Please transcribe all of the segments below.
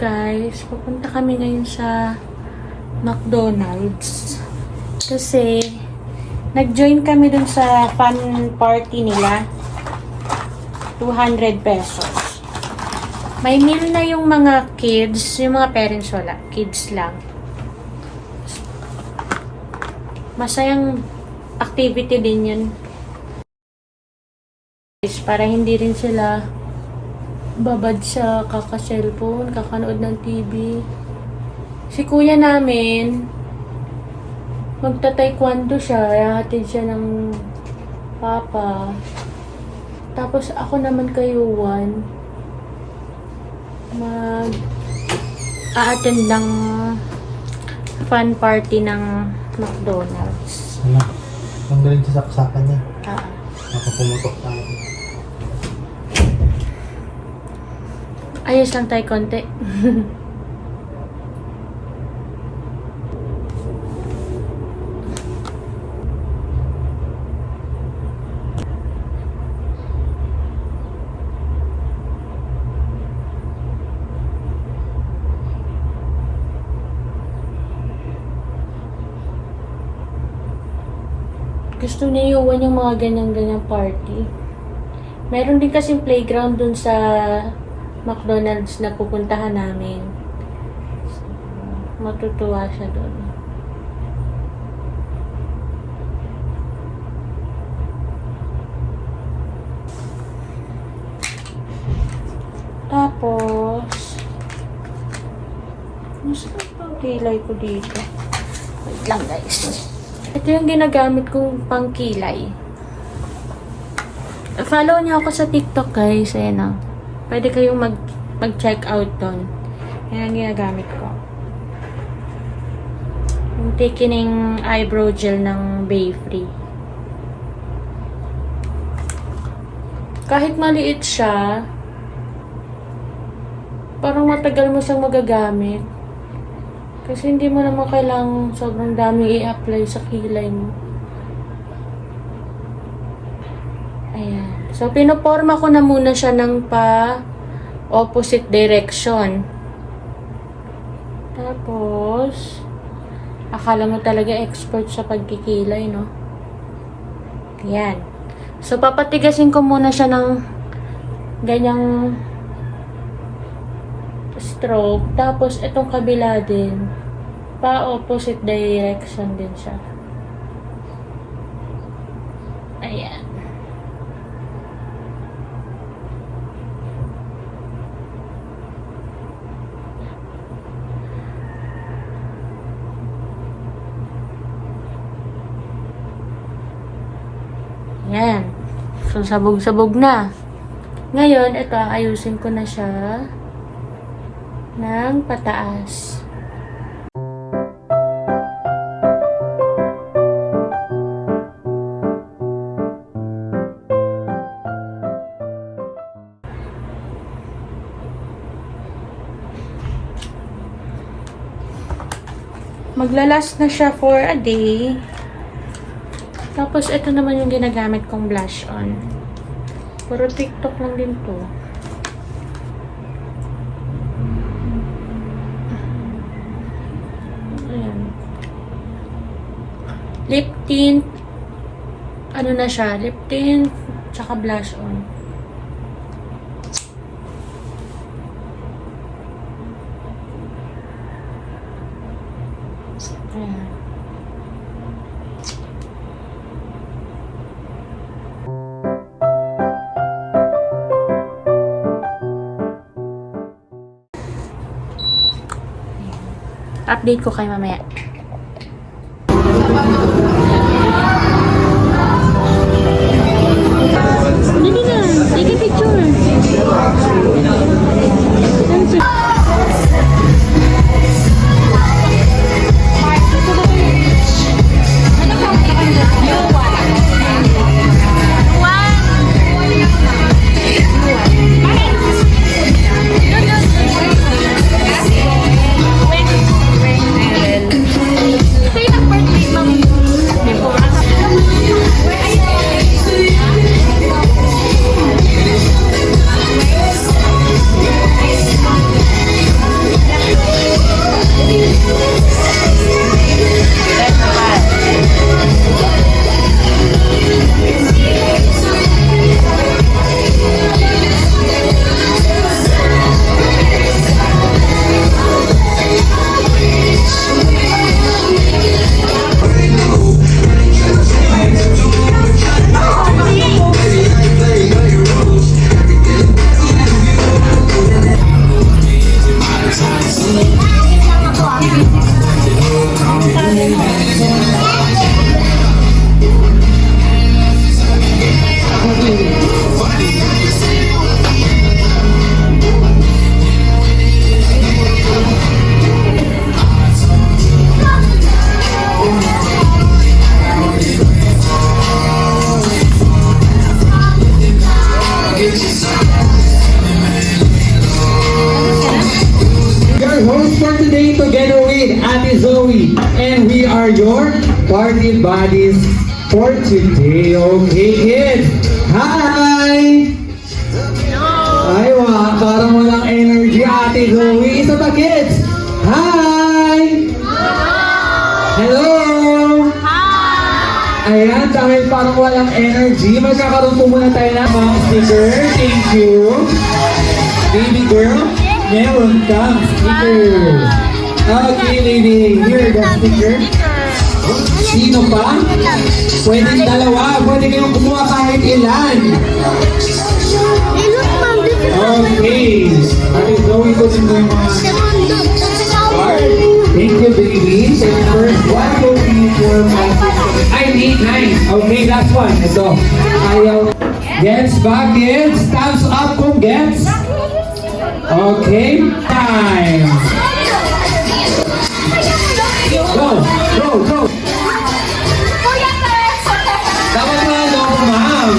guys, pupunta kami ngayon sa McDonald's kasi nag-join kami dun sa fun party nila. 200 pesos. May meal na yung mga kids, yung mga parents wala, kids lang. Masayang activity din yun. Para hindi rin sila babad sa kaka-cellphone, kakanood ng TV. Si kuya namin, magta-taekwondo siya, hatid siya ng papa. Tapos ako naman kayuan, mag-a-attend ng fun party ng McDonald's. Ano? Ang galing sa saksakan niya. Nakapumutok tayo. Ayos lang tayo konti. Gusto niya iuwan yung mga ganyan-ganyan party. Meron din kasing playground dun sa McDonald's na pupuntahan namin. So, matutuwa siya dun. Tapos, masarap ang kilay ko dito. Wait lang guys. Ito yung ginagamit kong pangkilay. Follow niyo ako sa TikTok guys. Ayan o. Pwede kayong mag-check out doon. Yan ang ginagamit ko. Yung thickening eyebrow gel ng Bayfree. Kahit maliit siya, parang matagal mo siyang magagamit. Kasi hindi mo naman kailangang sobrang dami i-apply sa kilay mo. Ayan. So, pinoporma ko na muna siya ng opposite direction. Tapos, akala mo talaga expert sa pagkikilay, no? Ayan. So, papatigasin ko muna siya ng ganyang stroke. Tapos, itong kabila din. Pa-opposite direction din siya. Ayan. Ayan. So, sabog-sabog na. Ngayon, ito, ayusin ko na siya ng pataas. Maglalast na siya for a day. Tapos, ito naman yung ginagamit kong blush on. Puro TikTok lang din to. Ayan. Lip tint. Ano na siya? Lip tint, tsaka blush on. Ayan. Update ko kayo mamaya. Dali na, take a picture. And we are your party buddies for today. Okay, kids? Hi! Ay, parang walang energy, Ate Zoe. Isa pa, kids? Hi! Hello! Ayan, dahil parang walang energy, magkakaroon po muna tayo ng mga sticker. Thank you. Baby girl, meron kang sticker. Okay, lady, here the sticker. Sino pa? Pwedeng dalawa, pwede kayong kumuha kahit ilan. Okay. Ate Zoe, ko sino yung mga card. Thank you, baby. So, first one will be for my I need nice. Okay, last one. Ito. Ayaw. Gets ba, kids? Thumbs up kung gets. Okay. Time. Go. Go. Go. Dapat na ano, ma'am.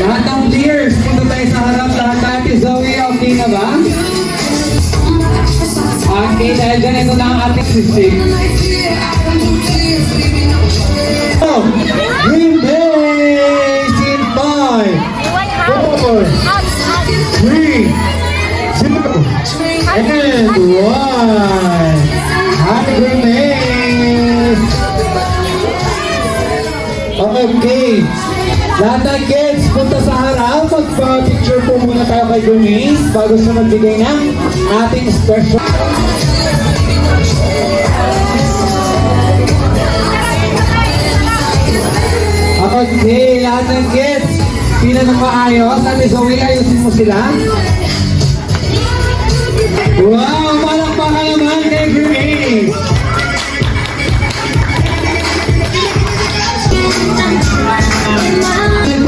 Lahat ng players, punta tayo sa harap. Lahat natin. Zoe, okay na ba? Okay, dahil ganito na ang ating system. Oh, Green Day! In 5, 4, 3, 2, and 1. Happy Grenades! Okay. Lahat ng kids, punta sa harap. Magpa-picture po muna tayo kay Grenades bago siya magbigay ng ating special. Okay, lahat ng kids, pila ng maayos. Ate Zoe, ayusin mo sila. Wow, palakpakan naman kay Grenades.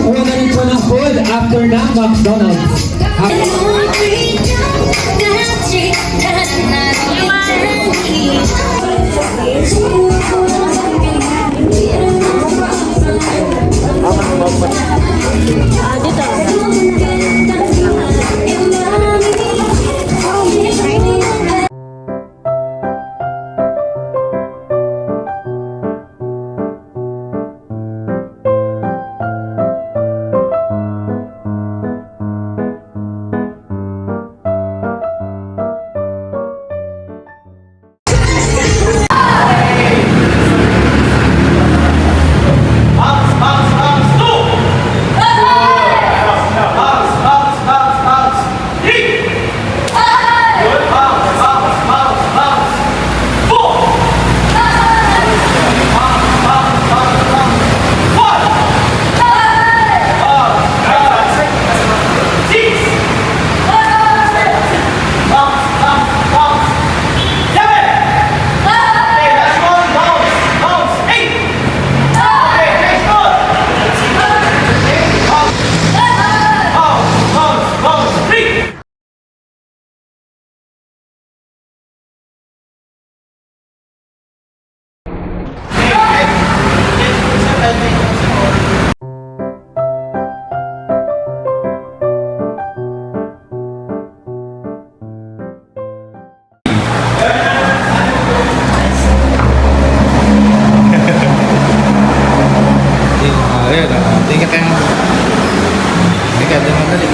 Kuha na rin po ng food after ng McDonald's. Tingkat yang. Tingkat yang mana tadi?